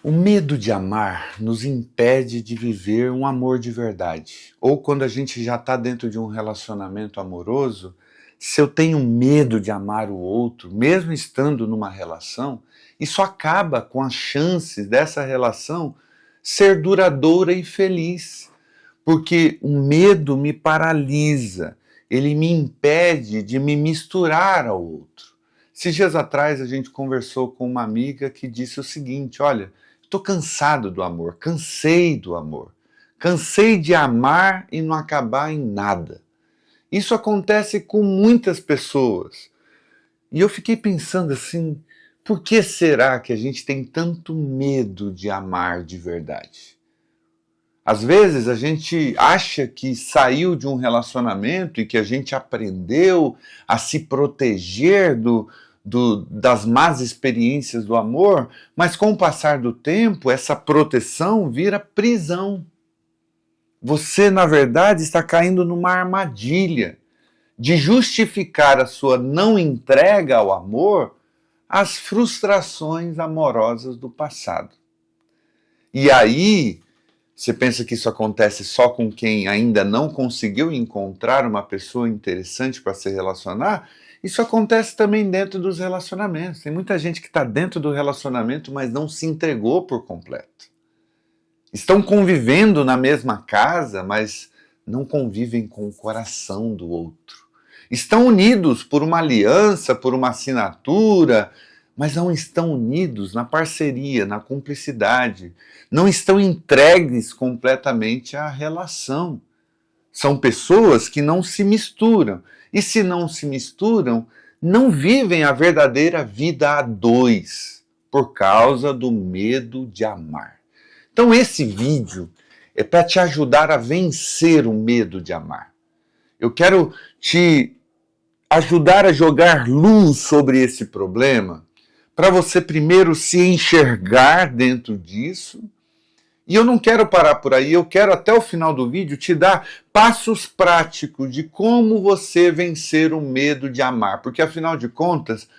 O medo de amar nos impede de viver um amor de verdade. Ou quando a gente já está dentro de um relacionamento amoroso, se eu tenho medo de amar o outro, mesmo estando numa relação, isso acaba com as chances dessa relação ser duradoura e feliz. Porque o medo me paralisa, ele me impede de me misturar ao outro. Esses dias atrás a gente conversou com uma amiga que disse o seguinte: olha, estou cansado do amor, cansei do amor, cansei de amar e não acabar em nada. Isso acontece com muitas pessoas. E eu fiquei pensando assim, por que será que a gente tem tanto medo de amar de verdade? Às vezes a gente acha que saiu de um relacionamento e que a gente aprendeu a se proteger das más experiências do amor, mas com o passar do tempo, essa proteção vira prisão. Você, na verdade, está caindo numa armadilha de justificar a sua não entrega ao amor às frustrações amorosas do passado. E aí, você pensa que isso acontece só com quem ainda não conseguiu encontrar uma pessoa interessante para se relacionar? Isso acontece também dentro dos relacionamentos. Tem muita gente que está dentro do relacionamento, mas não se entregou por completo. Estão convivendo na mesma casa, mas não convivem com o coração do outro. Estão unidos por uma aliança, por uma assinatura, mas não estão unidos na parceria, na cumplicidade. Não estão entregues completamente à relação. São pessoas que não se misturam. E se não se misturam, não vivem a verdadeira vida a dois, por causa do medo de amar. Então esse vídeo é para te ajudar a vencer o medo de amar. Eu quero te ajudar a jogar luz sobre esse problema, para você primeiro se enxergar dentro disso. E eu não quero parar por aí, eu quero até o final do vídeo te dar passos práticos de como você vencer o medo de amar, porque afinal de contas,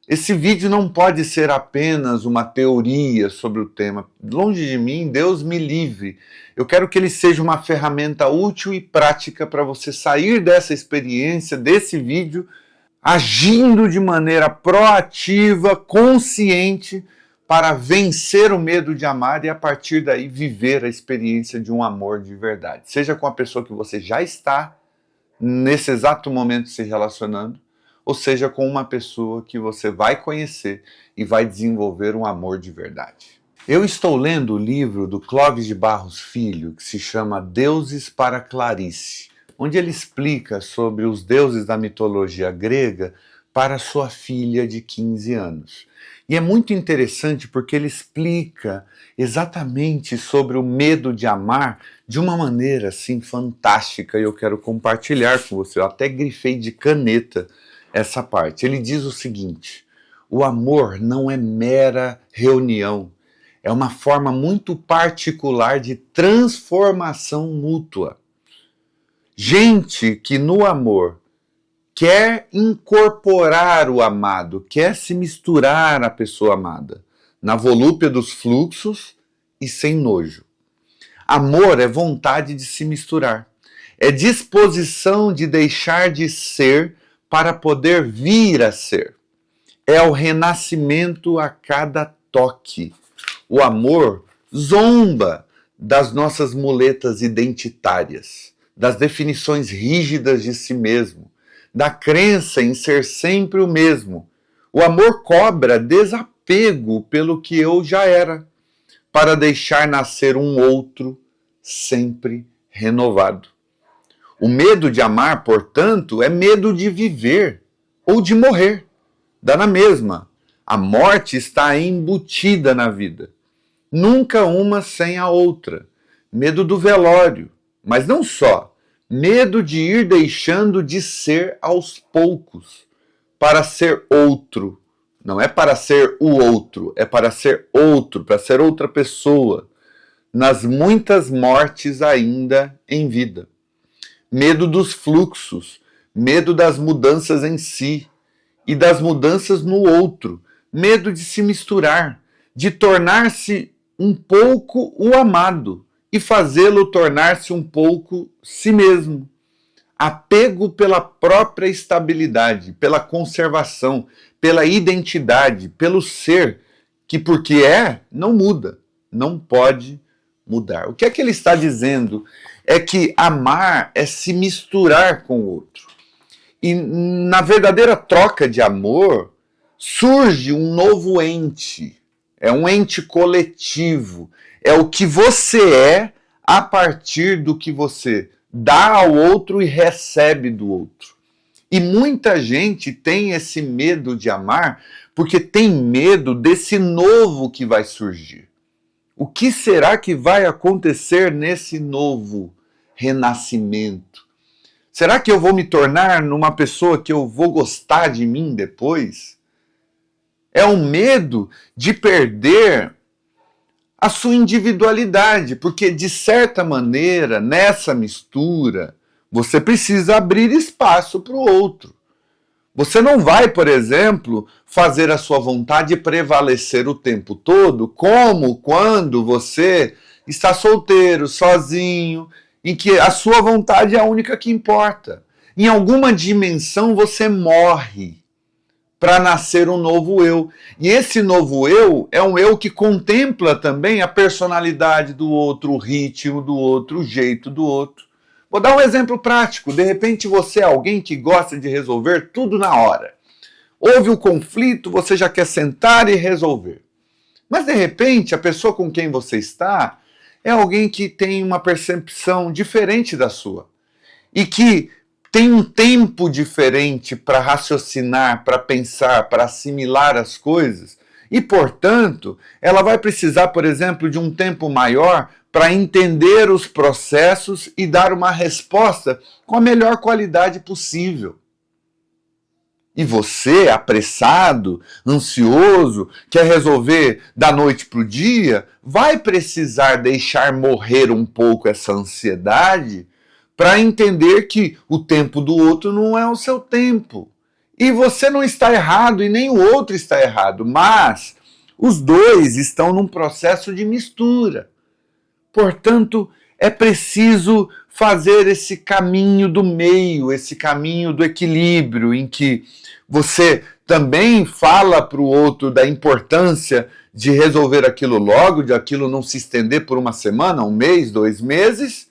esse vídeo não pode ser apenas uma teoria sobre o tema. Longe de mim, Deus me livre. Eu quero que ele seja uma ferramenta útil e prática para você sair dessa experiência, desse vídeo, agindo de maneira proativa, consciente, para vencer o medo de amar e a partir daí viver a experiência de um amor de verdade. Seja com a pessoa que você já está nesse exato momento se relacionando, ou seja com uma pessoa que você vai conhecer e vai desenvolver um amor de verdade. Eu estou lendo o livro do Clóvis de Barros Filho, que se chama Deuses para Clarice, onde ele explica sobre os deuses da mitologia grega para sua filha de 15 anos. E é muito interessante porque ele explica exatamente sobre o medo de amar de uma maneira assim fantástica e eu quero compartilhar com você. Eu até grifei de caneta essa parte. Ele diz o seguinte: o amor não é mera reunião, é uma forma muito particular de transformação mútua. Gente que no amor quer incorporar o amado, quer se misturar à pessoa amada, na volúpia dos fluxos e sem nojo. Amor é vontade de se misturar, é disposição de deixar de ser para poder vir a ser. É o renascimento a cada toque. O amor zomba das nossas muletas identitárias, das definições rígidas de si mesmo, da crença em ser sempre o mesmo. O amor cobra desapego pelo que eu já era, para deixar nascer um outro sempre renovado. O medo de amar, portanto, é medo de viver ou de morrer. Dá na mesma. A morte está embutida na vida. Nunca uma sem a outra. Medo do velório, mas não só. Medo de ir deixando de ser aos poucos, para ser outro. Não é para ser o outro, é para ser outro, para ser outra pessoa, nas muitas mortes ainda em vida. Medo dos fluxos, medo das mudanças em si e das mudanças no outro, medo de se misturar, de tornar-se um pouco o amado e fazê-lo tornar-se um pouco si mesmo. Apego pela própria estabilidade, pela conservação, pela identidade, pelo ser, que porque não muda, não pode mudar. O que é que ele está dizendo? É que amar é se misturar com o outro. E na verdadeira troca de amor, surge um novo ente. É um ente coletivo. É o que você é a partir do que você dá ao outro e recebe do outro. E muita gente tem esse medo de amar porque tem medo desse novo que vai surgir. O que será que vai acontecer nesse novo renascimento? Será que eu vou me tornar numa pessoa que eu vou gostar de mim depois? É um medo de perder a sua individualidade, porque de certa maneira, nessa mistura, você precisa abrir espaço para o outro. Você não vai, por exemplo, fazer a sua vontade prevalecer o tempo todo, como quando você está solteiro, sozinho, em que a sua vontade é a única que importa. Em alguma dimensão você morre para nascer um novo eu. E esse novo eu é um eu que contempla também a personalidade do outro, o ritmo do outro, o jeito do outro. Vou dar um exemplo prático. De repente você é alguém que gosta de resolver tudo na hora. Houve o conflito, você já quer sentar e resolver. Mas de repente a pessoa com quem você está é alguém que tem uma percepção diferente da sua. E que tem um tempo diferente para raciocinar, para pensar, para assimilar as coisas. E, portanto, ela vai precisar, por exemplo, de um tempo maior para entender os processos e dar uma resposta com a melhor qualidade possível. E você, apressado, ansioso, quer resolver da noite para o dia, vai precisar deixar morrer um pouco essa ansiedade para entender que o tempo do outro não é o seu tempo. E você não está errado e nem o outro está errado, mas os dois estão num processo de mistura. Portanto, é preciso fazer esse caminho do meio, esse caminho do equilíbrio, em que você também fala para o outro da importância de resolver aquilo logo, de aquilo não se estender por uma semana, um mês, 2 meses,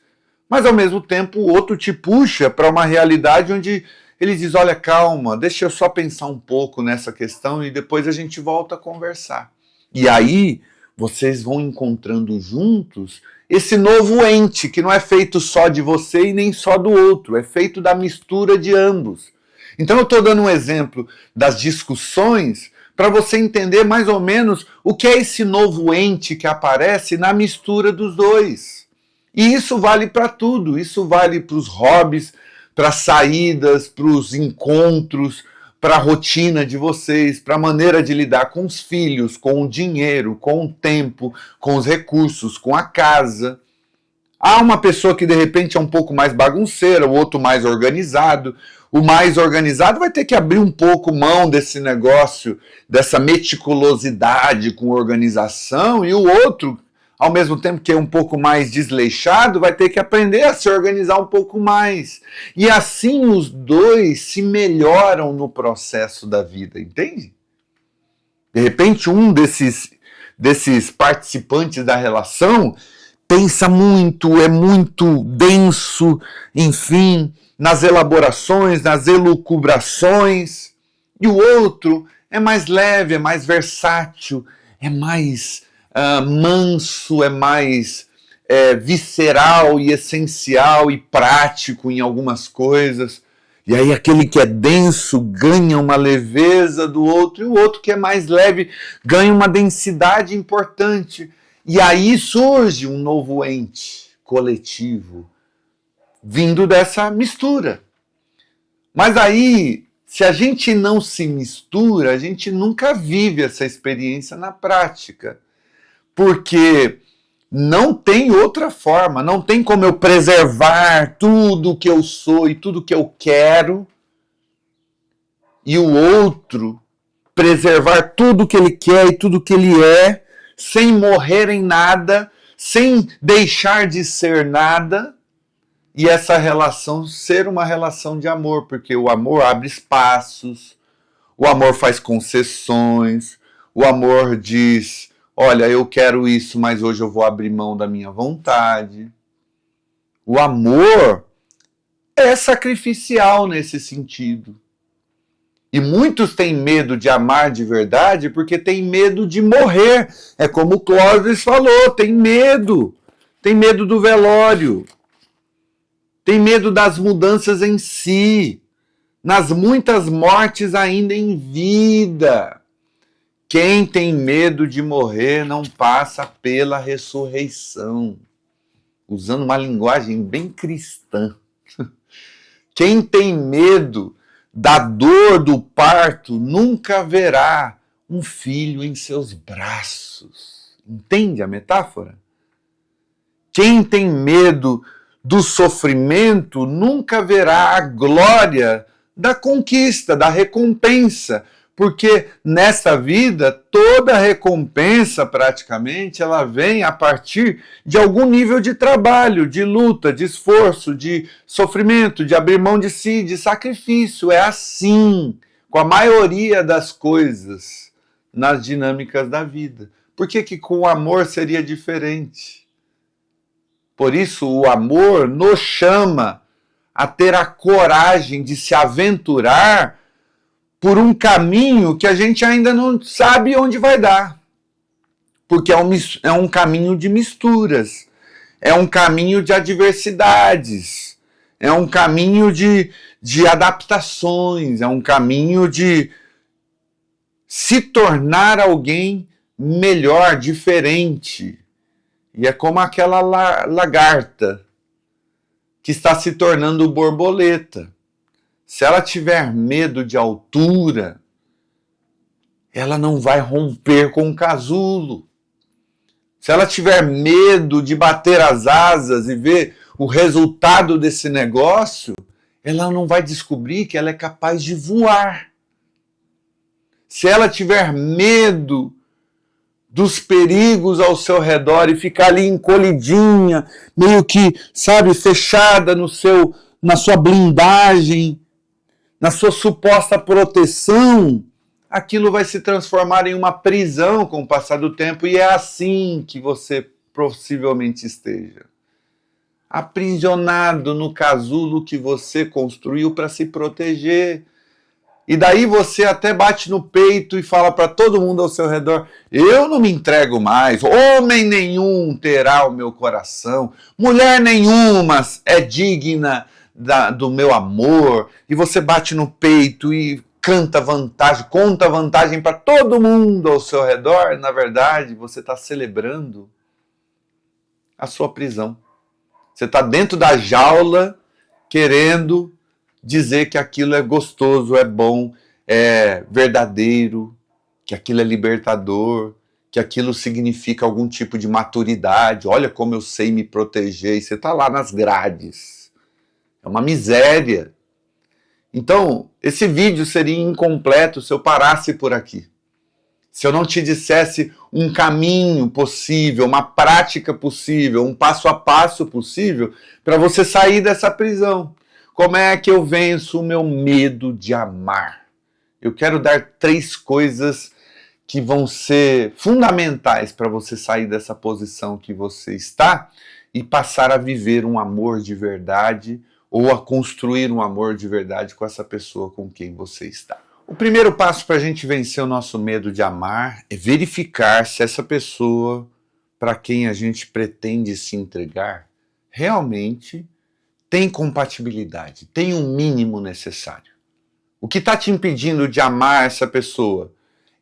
mas ao mesmo tempo o outro te puxa para uma realidade onde ele diz, olha, calma, deixa eu só pensar um pouco nessa questão e depois a gente volta a conversar. E aí vocês vão encontrando juntos esse novo ente, que não é feito só de você e nem só do outro, é feito da mistura de ambos. Então eu estou dando um exemplo das discussões para você entender mais ou menos o que é esse novo ente que aparece na mistura dos dois. E isso vale para tudo, isso vale para os hobbies, para as saídas, para os encontros, para a rotina de vocês, para a maneira de lidar com os filhos, com o dinheiro, com o tempo, com os recursos, com a casa. Há uma pessoa que de repente é um pouco mais bagunceira, o outro mais organizado. O mais organizado vai ter que abrir um pouco mão desse negócio, dessa meticulosidade com organização, e o outro, ao mesmo tempo que é um pouco mais desleixado, vai ter que aprender a se organizar um pouco mais. E assim os dois se melhoram no processo da vida, entende? De repente um desses participantes da relação pensa muito, é muito denso, enfim, nas elaborações, nas elucubrações, e o outro é mais leve, é mais versátil, é mais manso, é mais visceral e essencial e prático em algumas coisas. E aí aquele que é denso ganha uma leveza do outro, e o outro que é mais leve ganha uma densidade importante. E aí surge um novo ente coletivo, vindo dessa mistura. Mas aí, se a gente não se mistura, a gente nunca vive essa experiência na prática. Porque não tem outra forma, não tem como eu preservar tudo que eu sou e tudo que eu quero, e o outro preservar tudo que ele quer e tudo que ele é, sem morrer em nada, sem deixar de ser nada, e essa relação ser uma relação de amor, porque o amor abre espaços, o amor faz concessões, o amor diz, olha, eu quero isso, mas hoje eu vou abrir mão da minha vontade. O amor é sacrificial nesse sentido. E muitos têm medo de amar de verdade porque têm medo de morrer. É como o Clóvis falou, tem medo. Tem medo do velório. Tem medo das mudanças em si. Nas muitas mortes ainda em vida. Quem tem medo de morrer não passa pela ressurreição. Usando uma linguagem bem cristã. Quem tem medo da dor do parto nunca verá um filho em seus braços. Entende a metáfora? Quem tem medo do sofrimento nunca verá a glória da conquista, da recompensa, porque nessa vida toda recompensa praticamente ela vem a partir de algum nível de trabalho, de luta, de esforço, de sofrimento, de abrir mão de si, de sacrifício. É assim com a maioria das coisas nas dinâmicas da vida. Por que que com o amor seria diferente? Por isso o amor nos chama a ter a coragem de se aventurar por um caminho que a gente ainda não sabe onde vai dar. Porque é um caminho de misturas, é um caminho de adversidades, é um caminho de adaptações, é um caminho de se tornar alguém melhor, diferente. E é como aquela lagarta que está se tornando borboleta. Se ela tiver medo de altura, ela não vai romper com o casulo. Se ela tiver medo de bater as asas e ver o resultado desse negócio, ela não vai descobrir que ela é capaz de voar. Se ela tiver medo dos perigos ao seu redor e ficar ali encolhidinha, meio que, sabe, fechada na sua blindagem, na sua suposta proteção, aquilo vai se transformar em uma prisão com o passar do tempo, e é assim que você possivelmente esteja. Aprisionado no casulo que você construiu para se proteger. E daí você até bate no peito e fala para todo mundo ao seu redor, eu não me entrego mais, homem nenhum terá o meu coração, mulher nenhuma é digna do meu amor, e você bate no peito e canta vantagem, conta vantagem para todo mundo ao seu redor, e, na verdade você está celebrando a sua prisão. Você está dentro da jaula querendo dizer que aquilo é gostoso, é bom, é verdadeiro, que aquilo é libertador, que aquilo significa algum tipo de maturidade, olha como eu sei me proteger, e você está lá nas grades. É uma miséria. Então, esse vídeo seria incompleto se eu parasse por aqui. Se eu não te dissesse um caminho possível, uma prática possível, um passo a passo possível para você sair dessa prisão. Como é que eu venço o meu medo de amar? Eu quero dar 3 coisas que vão ser fundamentais para você sair dessa posição que você está e passar a viver um amor de verdade ou a construir um amor de verdade com essa pessoa com quem você está. O primeiro passo para a gente vencer o nosso medo de amar é verificar se essa pessoa para quem a gente pretende se entregar realmente tem compatibilidade, tem um mínimo necessário. O que está te impedindo de amar essa pessoa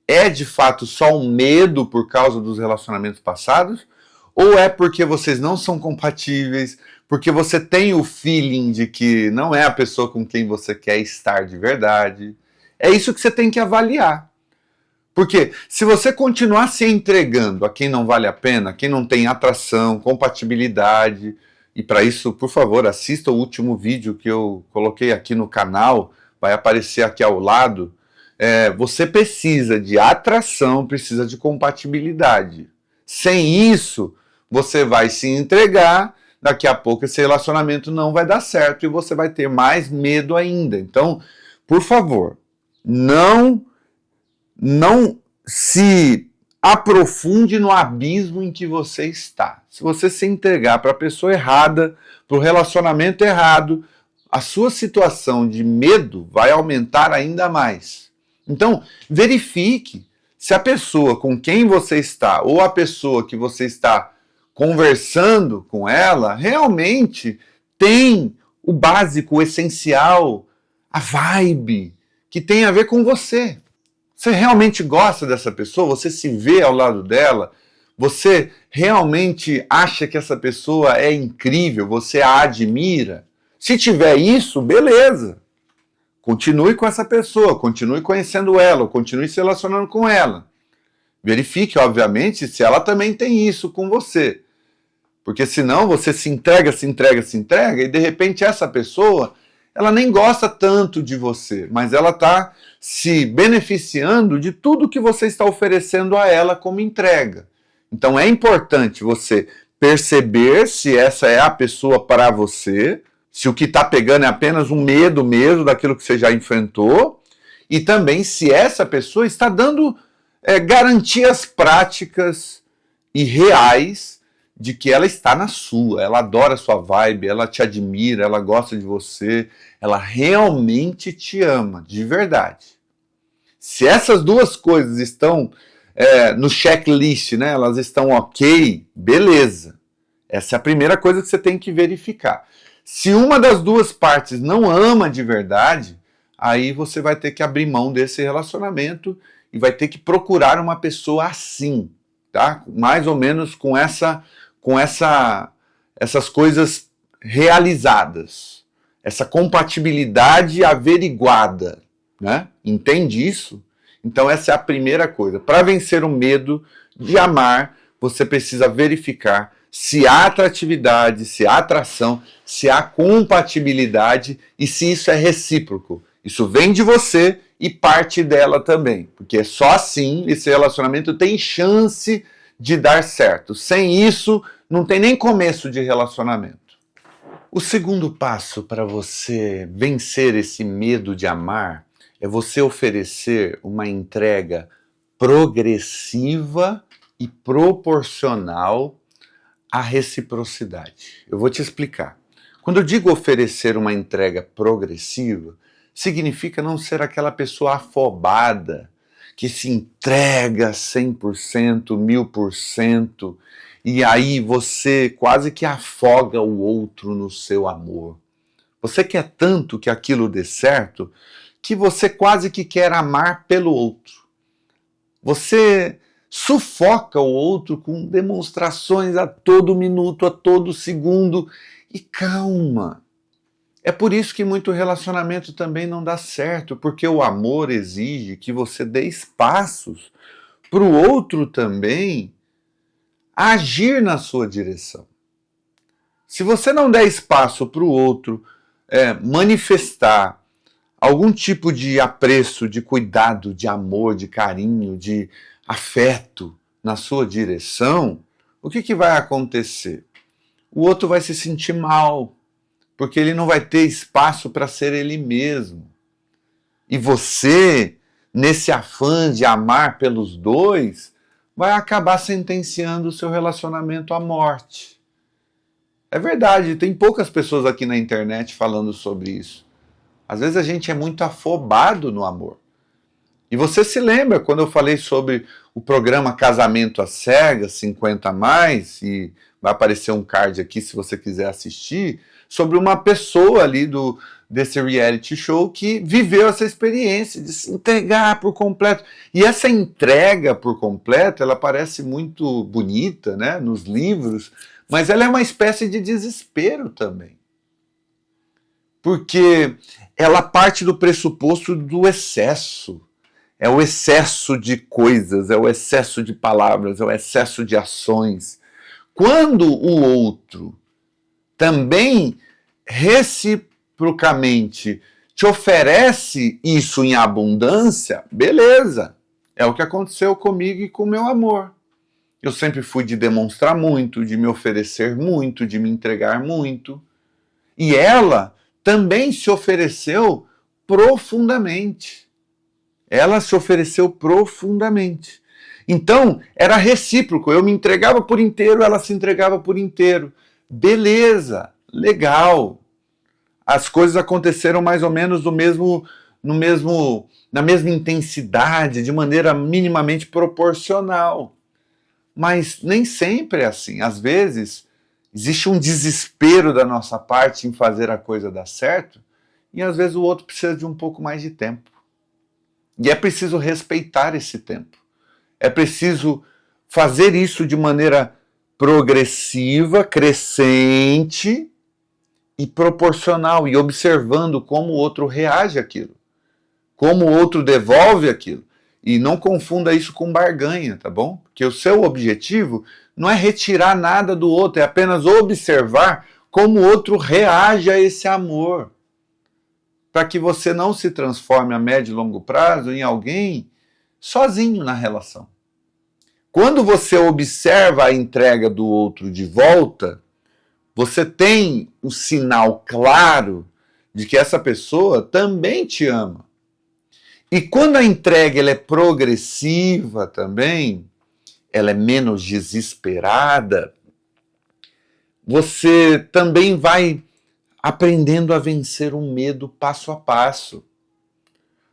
é de fato só um medo por causa dos relacionamentos passados? Ou é porque vocês não são compatíveis, porque você tem o feeling de que não é a pessoa com quem você quer estar de verdade? É isso que você tem que avaliar. Porque se você continuar se entregando a quem não vale a pena, quem não tem atração, compatibilidade, e para isso, por favor, assista o último vídeo que eu coloquei aqui no canal, vai aparecer aqui ao lado, você precisa de atração, precisa de compatibilidade. Sem isso, você vai se entregar, daqui a pouco esse relacionamento não vai dar certo e você vai ter mais medo ainda. Então, por favor, não se aprofunde no abismo em que você está. Se você se entregar para a pessoa errada, para o relacionamento errado, a sua situação de medo vai aumentar ainda mais. Então, verifique se a pessoa com quem você está ou a pessoa que você está conversando com ela realmente tem o básico, o essencial, a vibe que tem a ver com você. Você realmente gosta dessa pessoa? Você se vê ao lado dela? Você realmente acha que essa pessoa é incrível? Você a admira? Se tiver isso, beleza. Continue com essa pessoa, continue conhecendo ela, continue se relacionando com ela. Verifique, obviamente, se ela também tem isso com você. Porque senão você se entrega, e de repente essa pessoa, ela nem gosta tanto de você, mas ela está se beneficiando de tudo que você está oferecendo a ela como entrega. Então é importante você perceber se essa é a pessoa para você, se o que está pegando é apenas um medo mesmo daquilo que você já enfrentou, e também se essa pessoa está dando garantias práticas e reais de que ela está na sua, ela adora a sua vibe, ela te admira, ela gosta de você, ela realmente te ama, de verdade. Se essas duas coisas estão no checklist, né, elas estão ok, beleza. Essa é a primeira coisa que você tem que verificar. Se uma das duas partes não ama de verdade, aí você vai ter que abrir mão desse relacionamento e vai ter que procurar uma pessoa assim, tá? Mais ou menos com essas coisas realizadas, essa compatibilidade averiguada, né? Entende isso? Então essa é a primeira coisa. Para vencer o medo de amar, você precisa verificar se há atratividade, se há atração, se há compatibilidade e se isso é recíproco. Isso vem de você e parte dela também, porque só assim esse relacionamento tem chance de dar certo. Sem isso, não tem nem começo de relacionamento. O segundo passo para você vencer esse medo de amar é você oferecer uma entrega progressiva e proporcional à reciprocidade. Eu vou te explicar. Quando eu digo oferecer uma entrega progressiva, significa não ser aquela pessoa afobada, que se entrega 100%, 1000%, e aí você quase que afoga o outro no seu amor. Você quer tanto que aquilo dê certo, que você quase que quer amar pelo outro. Você sufoca o outro com demonstrações a todo minuto, a todo segundo, e calma. É por isso que muito relacionamento também não dá certo, porque o amor exige que você dê espaços para o outro também agir na sua direção. Se você não der espaço para o outro manifestar algum tipo de apreço, de cuidado, de amor, de carinho, de afeto na sua direção, o que vai acontecer? O outro vai se sentir mal, porque ele não vai ter espaço para ser ele mesmo. E você, nesse afã de amar pelos dois, vai acabar sentenciando o seu relacionamento à morte. É verdade, tem poucas pessoas aqui na internet falando sobre isso. Às vezes a gente é muito afobado no amor. E você se lembra quando eu falei sobre o programa Casamento às Cegas, 50 a mais, e vai aparecer um card aqui se você quiser assistir, sobre uma pessoa ali desse reality show que viveu essa experiência de se entregar por completo. E essa entrega por completo, ela parece muito bonita, né, nos livros, mas ela é uma espécie de desespero também. Porque ela parte do pressuposto do excesso. É o excesso de coisas, é o excesso de palavras, é o excesso de ações. Quando o outro também reciprocamente te oferece isso em abundância, beleza. É o que aconteceu comigo e com o meu amor. Eu sempre fui de demonstrar muito, de me oferecer muito, de me entregar muito. E ela também se ofereceu profundamente. Ela se ofereceu profundamente. Então, era recíproco. Eu me entregava por inteiro, ela se entregava por inteiro. Beleza, legal. As coisas aconteceram mais ou menos na mesma intensidade, de maneira minimamente proporcional. Mas nem sempre é assim. Às vezes, existe um desespero da nossa parte em fazer a coisa dar certo, e às vezes o outro precisa de um pouco mais de tempo. E é preciso respeitar esse tempo. É preciso fazer isso de maneira progressiva, crescente e proporcional, e observando como o outro reage àquilo, como o outro devolve aquilo. E não confunda isso com barganha, tá bom? Porque o seu objetivo não é retirar nada do outro, é apenas observar como o outro reage a esse amor, para que você não se transforme a médio e longo prazo em alguém sozinho na relação. Quando você observa a entrega do outro de volta, você tem o sinal claro de que essa pessoa também te ama. E quando a entrega ela é progressiva também, ela é menos desesperada, você também vai aprendendo a vencer o medo passo a passo.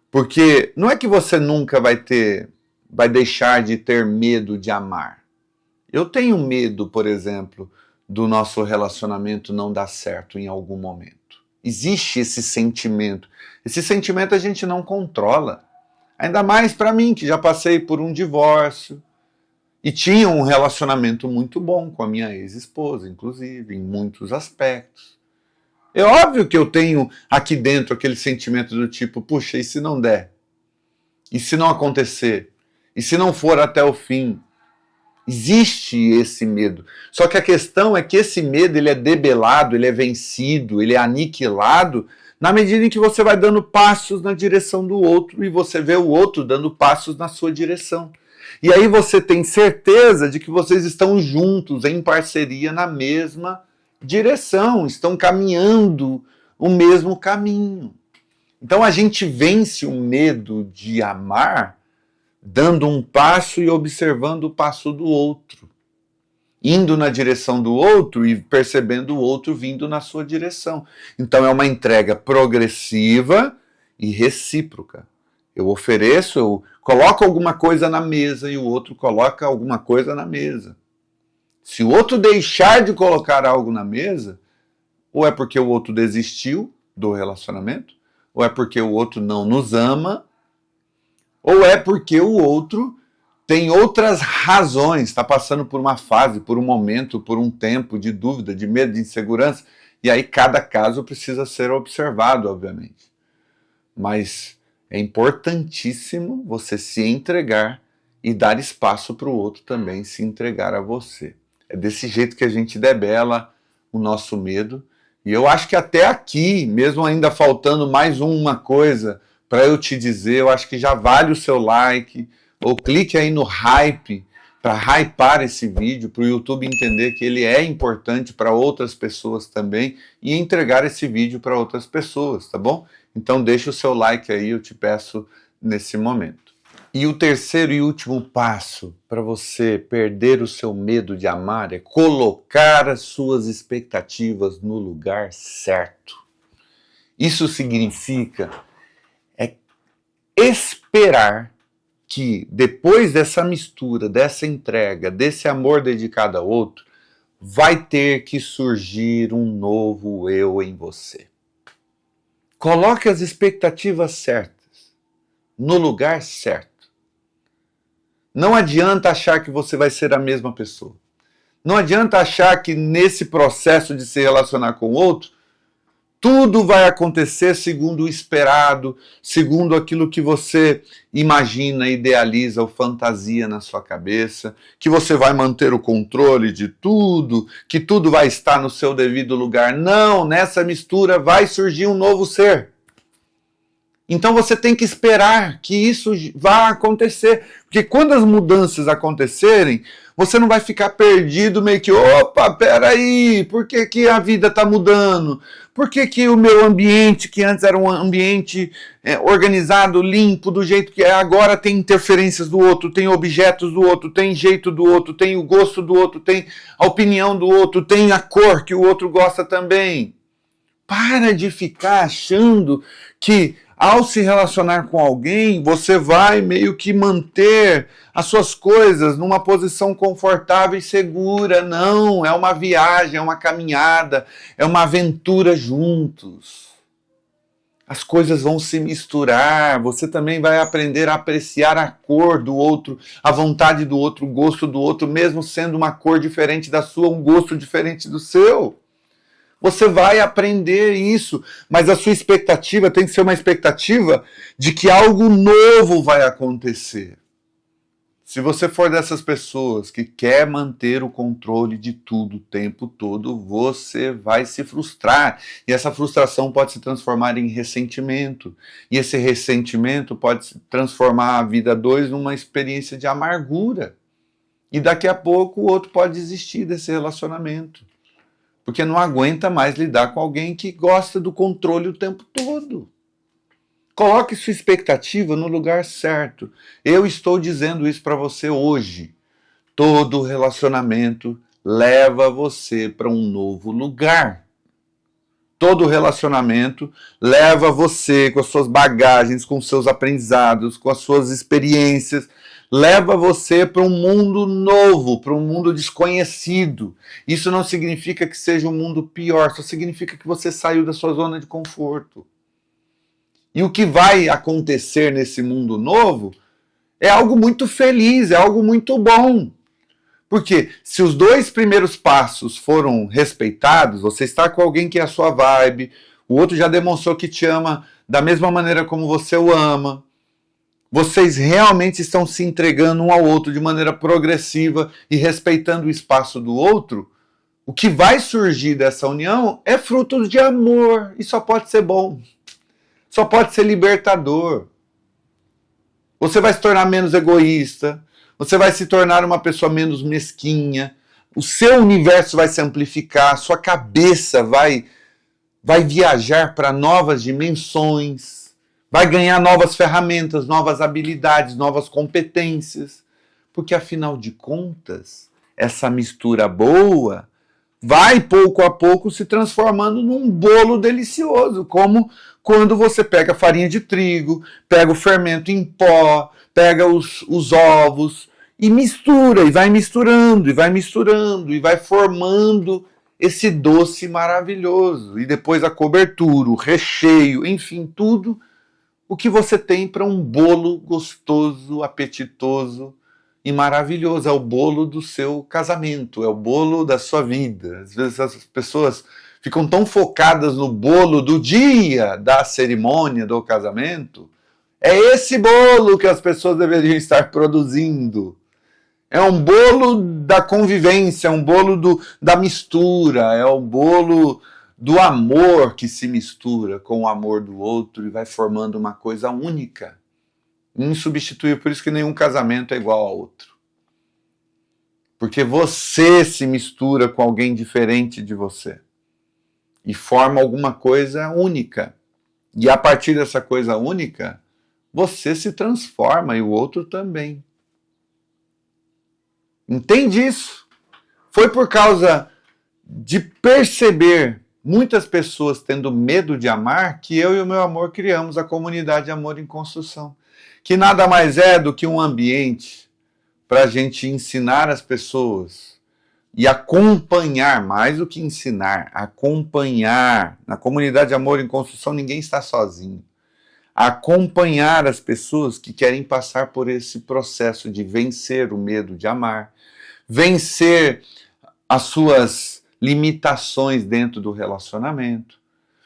Porque não é que você nunca vai deixar de ter medo de amar. Eu tenho medo, por exemplo, do nosso relacionamento não dar certo em algum momento. Existe esse sentimento. Esse sentimento a gente não controla. Ainda mais para mim, que já passei por um divórcio e tinha um relacionamento muito bom com a minha ex-esposa, inclusive, em muitos aspectos. É óbvio que eu tenho aqui dentro aquele sentimento do tipo, puxa, e se não der? E se não acontecer? E se não for até o fim? Existe esse medo. Só que a questão é que esse medo ele é debelado, ele é vencido, ele é aniquilado na medida em que você vai dando passos na direção do outro e você vê o outro dando passos na sua direção. E aí você tem certeza de que vocês estão juntos, em parceria, na mesma direção, estão caminhando o mesmo caminho. Então a gente vence o medo de amar dando um passo e observando o passo do outro, indo na direção do outro e percebendo o outro vindo na sua direção. Então é uma entrega progressiva e recíproca. Eu ofereço, eu coloco alguma coisa na mesa e o outro coloca alguma coisa na mesa. Se o outro deixar de colocar algo na mesa, ou é porque o outro desistiu do relacionamento, ou é porque o outro não nos ama, ou é porque o outro tem outras razões, está passando por uma fase, por um momento, por um tempo de dúvida, de medo, de insegurança, e aí cada caso precisa ser observado, obviamente. Mas é importantíssimo você se entregar e dar espaço para o outro também se entregar a você. É desse jeito que a gente debela o nosso medo. E eu acho que até aqui, mesmo ainda faltando mais uma coisa para eu te dizer, eu acho que já vale o seu like, ou clique aí no hype, para hypar esse vídeo, para o YouTube entender que ele é importante para outras pessoas também, e entregar esse vídeo para outras pessoas, tá bom? Então deixa o seu like aí, eu te peço nesse momento. E o terceiro e último passo para você perder o seu medo de amar é colocar as suas expectativas no lugar certo. Isso significa esperar que depois dessa mistura, dessa entrega, desse amor dedicado ao outro, vai ter que surgir um novo eu em você. Coloque as expectativas certas, no lugar certo. Não adianta achar que você vai ser a mesma pessoa. Não adianta achar que nesse processo de se relacionar com o outro, tudo vai acontecer segundo o esperado, segundo aquilo que você imagina, idealiza ou fantasia na sua cabeça, que você vai manter o controle de tudo, que tudo vai estar no seu devido lugar. Não, nessa mistura vai surgir um novo ser. Então você tem que esperar que isso vá acontecer. Porque quando as mudanças acontecerem, você não vai ficar perdido, meio que, opa, peraí, por que, que a vida está mudando? Por que, que o meu ambiente, que antes era um ambiente organizado, limpo, do jeito que é, agora tem interferências do outro, tem objetos do outro, tem jeito do outro, tem o gosto do outro, tem a opinião do outro, tem a cor que o outro gosta também. Para de ficar achando que ao se relacionar com alguém, você vai meio que manter as suas coisas numa posição confortável e segura. Não, é uma viagem, é uma caminhada, é uma aventura juntos. As coisas vão se misturar, você também vai aprender a apreciar a cor do outro, a vontade do outro, o gosto do outro, mesmo sendo uma cor diferente da sua, um gosto diferente do seu. Você vai aprender isso, mas a sua expectativa tem que ser uma expectativa de que algo novo vai acontecer. Se você for dessas pessoas que quer manter o controle de tudo o tempo todo, você vai se frustrar. E essa frustração pode se transformar em ressentimento. E esse ressentimento pode se transformar a vida dois numa experiência de amargura. E daqui a pouco o outro pode desistir desse relacionamento. Porque não aguenta mais lidar com alguém que gosta do controle o tempo todo. Coloque sua expectativa no lugar certo. Eu estou dizendo isso para você hoje. Todo relacionamento leva você para um novo lugar. Todo relacionamento leva você com as suas bagagens, com os seus aprendizados, com as suas experiências, leva você para um mundo novo, para um mundo desconhecido. Isso não significa que seja um mundo pior, só significa que você saiu da sua zona de conforto. E o que vai acontecer nesse mundo novo é algo muito feliz, é algo muito bom. Porque se os 2 primeiros passos foram respeitados, você está com alguém que é a sua vibe, o outro já demonstrou que te ama da mesma maneira como você o ama, vocês realmente estão se entregando um ao outro de maneira progressiva e respeitando o espaço do outro, o que vai surgir dessa união é fruto de amor, e só pode ser bom, só pode ser libertador. Você vai se tornar menos egoísta, você vai se tornar uma pessoa menos mesquinha, o seu universo vai se amplificar, sua cabeça vai viajar para novas dimensões, vai ganhar novas ferramentas, novas habilidades, novas competências, porque afinal de contas, essa mistura boa vai pouco a pouco se transformando num bolo delicioso, como quando você pega a farinha de trigo, pega o fermento em pó, pega os ovos e mistura, e vai misturando, e vai misturando, e vai formando esse doce maravilhoso. E depois a cobertura, o recheio, enfim, tudo o que você tem para um bolo gostoso, apetitoso e maravilhoso. É o bolo do seu casamento, é o bolo da sua vida. Às vezes as pessoas ficam tão focadas no bolo do dia da cerimônia do casamento. É esse bolo que as pessoas deveriam estar produzindo. É um bolo da convivência, é um bolo da mistura, é o bolo do amor que se mistura com o amor do outro e vai formando uma coisa única, insubstituível. Por isso que nenhum casamento é igual ao outro. Porque você se mistura com alguém diferente de você e forma alguma coisa única. E a partir dessa coisa única, você se transforma e o outro também. Entende isso? Foi por causa de perceber muitas pessoas tendo medo de amar que eu e o meu amor criamos a comunidade Amor em Construção, que nada mais é do que um ambiente para a gente ensinar as pessoas e acompanhar, mais do que ensinar, acompanhar. Na comunidade Amor em Construção ninguém está sozinho. Acompanhar as pessoas que querem passar por esse processo de vencer o medo de amar, vencer as suas limitações dentro do relacionamento,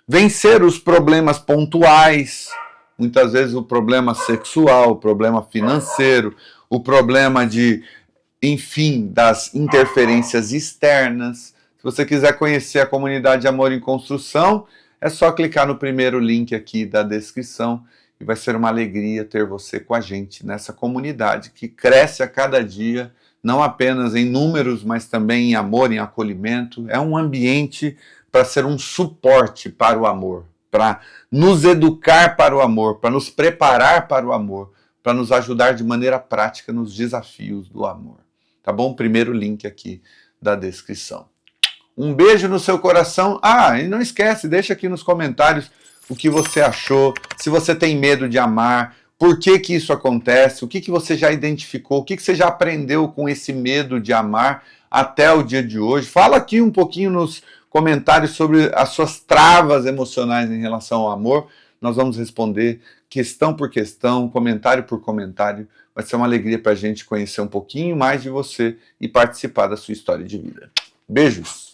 vencer os problemas pontuais, muitas vezes o problema sexual, o problema financeiro, o problema enfim, das interferências externas. Se você quiser conhecer a comunidade Amor em Construção, é só clicar no primeiro link aqui da descrição e vai ser uma alegria ter você com a gente nessa comunidade que cresce a cada dia, não apenas em números, mas também em amor, em acolhimento. É um ambiente para ser um suporte para o amor, para nos educar para o amor, para nos preparar para o amor, para nos ajudar de maneira prática nos desafios do amor. Tá bom? Primeiro link aqui da descrição. Um beijo no seu coração. Ah, e não esquece, deixa aqui nos comentários o que você achou, se você tem medo de amar, por que que isso acontece, o que que você já identificou, o que que você já aprendeu com esse medo de amar até o dia de hoje. Fala aqui um pouquinho nos comentários sobre as suas travas emocionais em relação ao amor. Nós vamos responder questão por questão, comentário por comentário. Vai ser uma alegria para a gente conhecer um pouquinho mais de você e participar da sua história de vida. Beijos!